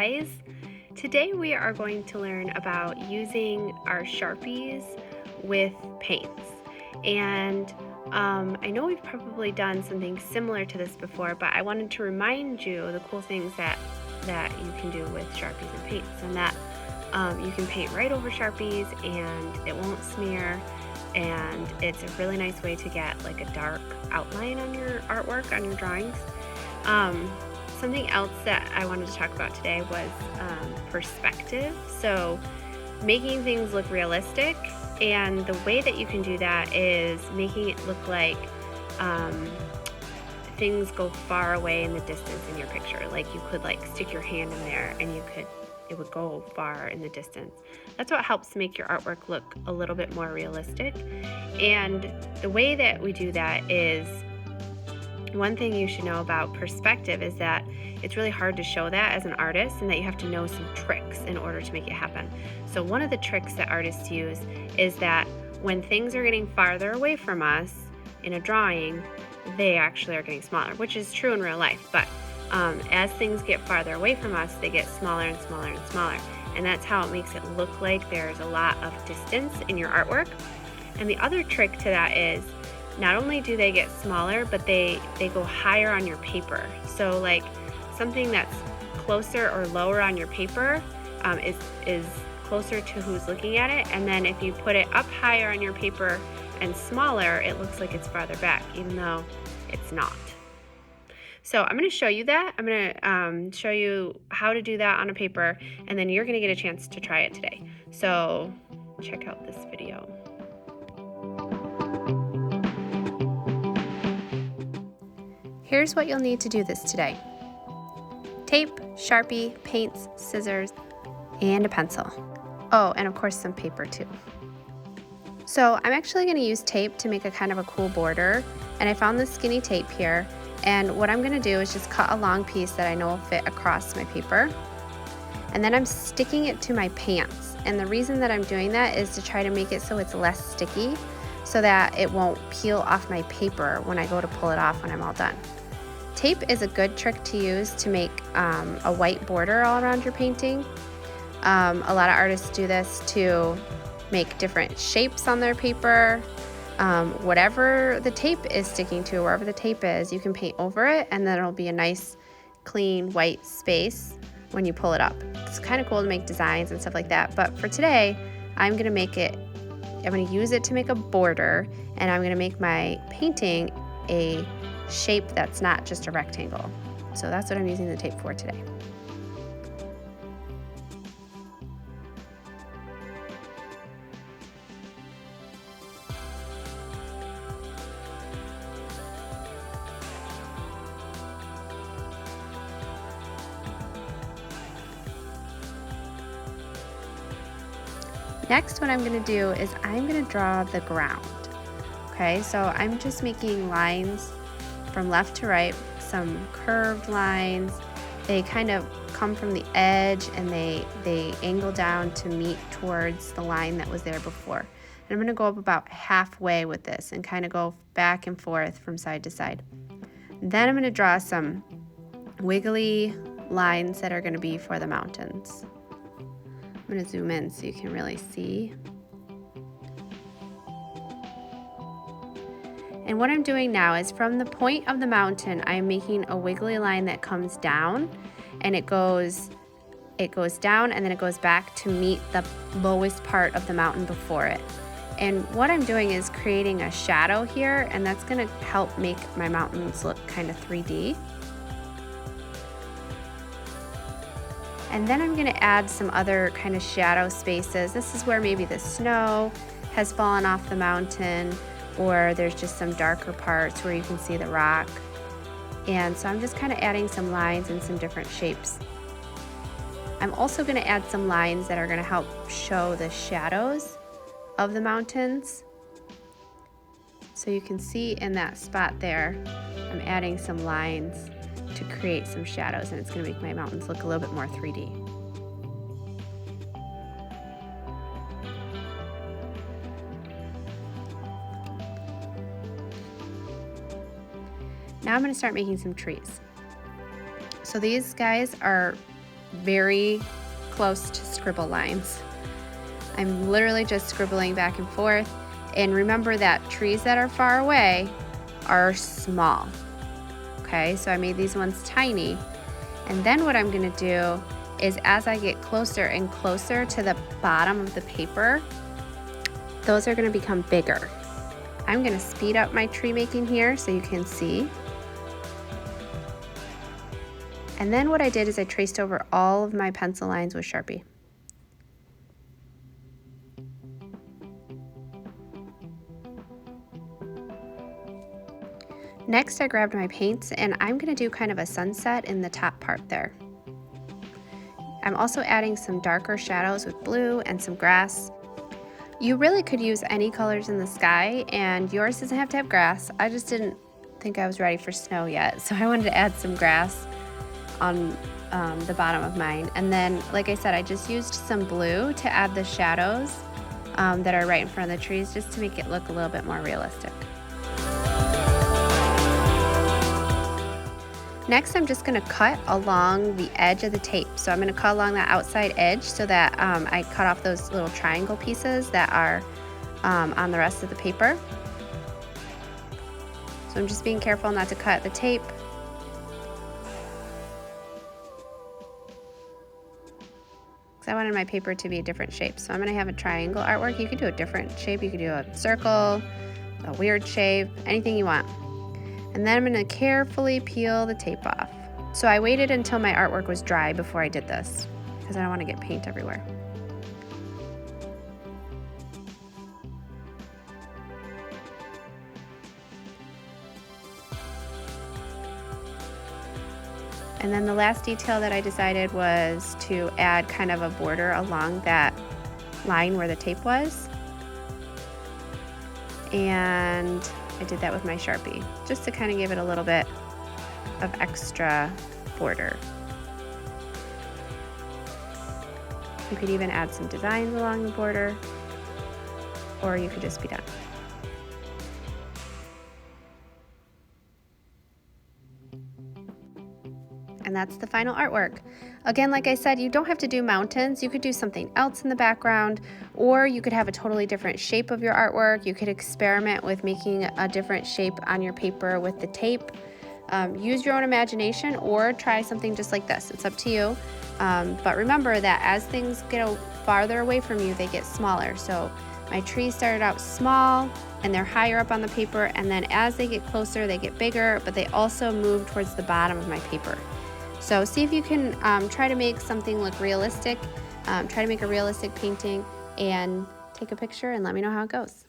guys. Today we are going to learn about using our Sharpies with paints. And I know we've probably done something similar to this before, but I wanted to remind you the cool things that you can do with Sharpies and paints, and that you can paint right over Sharpies and it won't smear, and it's a really nice way to get like a dark outline on your artwork, on your drawings. Something else that I wanted to talk about today was perspective. So making things look realistic, and the way that you can do that is making it look like things go far away in the distance in your picture. Like you could like stick your hand in there and it would go far in the distance. That's what helps make your artwork look a little bit more realistic. And the way that we do that is, one thing you should know about perspective is that it's really hard to show that as an artist, and that you have to know some tricks in order to make it happen. So one of the tricks that artists use is that when things are getting farther away from us in a drawing, they actually are getting smaller, which is true in real life. But as things get farther away from us, they get smaller and smaller and smaller. And that's how it makes it look like there's a lot of distance in your artwork. And the other trick to that is, not only do they get smaller, but they go higher on your paper. So like something that's closer or lower on your paper is closer to who's looking at it. And then if you put it up higher on your paper and smaller, it looks like it's farther back, even though it's not. So I'm going to show you that. I'm going to show you how to do that on a paper, and then you're going to get a chance to try it today. So check out this video. Here's what you'll need to do this today: tape, Sharpie, paints, scissors, and a pencil. Oh, and of course some paper too. So I'm actually going to use tape to make a kind of a cool border, and I found this skinny tape here, and what I'm going to do is just cut a long piece that I know will fit across my paper, and then I'm sticking it to my pants. And the reason that I'm doing that is to try to make it so it's less sticky, so that it won't peel off my paper when I go to pull it off when I'm all done. Tape is a good trick to use to make a white border all around your painting. A lot of artists do this to make different shapes on their paper. Whatever the tape is sticking to, wherever the tape is, you can paint over it, and then it'll be a nice, clean, white space when you pull it up. It's kind of cool to make designs and stuff like that, but for today, I'm going to use it to make a border, and I'm going to make my painting a shape that's not just a rectangle. So that's what I'm using the tape for today. Next, what I'm going to do is I'm going to draw the ground. Okay, so I'm just making lines from left to right, some curved lines. They kind of come from the edge and they angle down to meet towards the line that was there before. And I'm going to go up about halfway with this and kind of go back and forth from side to side. Then I'm going to draw some wiggly lines that are going to be for the mountains. I'm going to zoom in so you can really see. And what I'm doing now is, from the point of the mountain, I'm making a wiggly line that comes down, and it goes down and then it goes back to meet the lowest part of the mountain before it. And what I'm doing is creating a shadow here, and that's going to help make my mountains look kind of 3D. And then I'm going to add some other kind of shadow spaces. This is where maybe the snow has fallen off the mountain, or there's just some darker parts where you can see the rock. And so I'm just kind of adding some lines and some different shapes. I'm also going to add some lines that are going to help show the shadows of the mountains. So you can see in that spot there, I'm adding some lines to create some shadows, and it's going to make my mountains look a little bit more 3D. Now I'm going to start making some trees. So these guys are very close to scribble lines. I'm literally just scribbling back and forth. And remember that trees that are far away are small. Okay, so I made these ones tiny. And then what I'm gonna do is as I get closer and closer to the bottom of the paper, those are gonna become bigger. I'm gonna speed up my tree making here so you can see. And then what I did is I traced over all of my pencil lines with Sharpie. Next, I grabbed my paints and I'm gonna do kind of a sunset in the top part there. I'm also adding some darker shadows with blue and some grass. You really could use any colors in the sky, and yours doesn't have to have grass. I just didn't think I was ready for snow yet, so I wanted to add some grass on the bottom of mine. And then, like I said, I just used some blue to add the shadows that are right in front of the trees, just to make it look a little bit more realistic. Next, I'm just gonna cut along the edge of the tape. So I'm gonna cut along that outside edge so that I cut off those little triangle pieces that are on the rest of the paper. So I'm just being careful not to cut the tape. Because I wanted my paper to be a different shape. So I'm gonna have a triangle artwork. You could do a different shape. You could do a circle, a weird shape, anything you want. And then I'm gonna carefully peel the tape off. So I waited until my artwork was dry before I did this, because I don't wanna get paint everywhere. And then the last detail that I decided was to add kind of a border along that line where the tape was. And I did that with my Sharpie, just to kind of give it a little bit of extra border. You could even add some designs along the border, or you could just be done. And that's the final artwork. Again, like I said, you don't have to do mountains. You could do something else in the background, or you could have a totally different shape of your artwork. You could experiment with making a different shape on your paper with the tape. Use your own imagination, or try something just like this. It's up to you. But remember that as things get farther away from you, they get smaller. So my trees started out small and they're higher up on the paper, and then as they get closer, they get bigger, but they also move towards the bottom of my paper. So see if you can try to make something look realistic, try to make a realistic painting, and take a picture and let me know how it goes.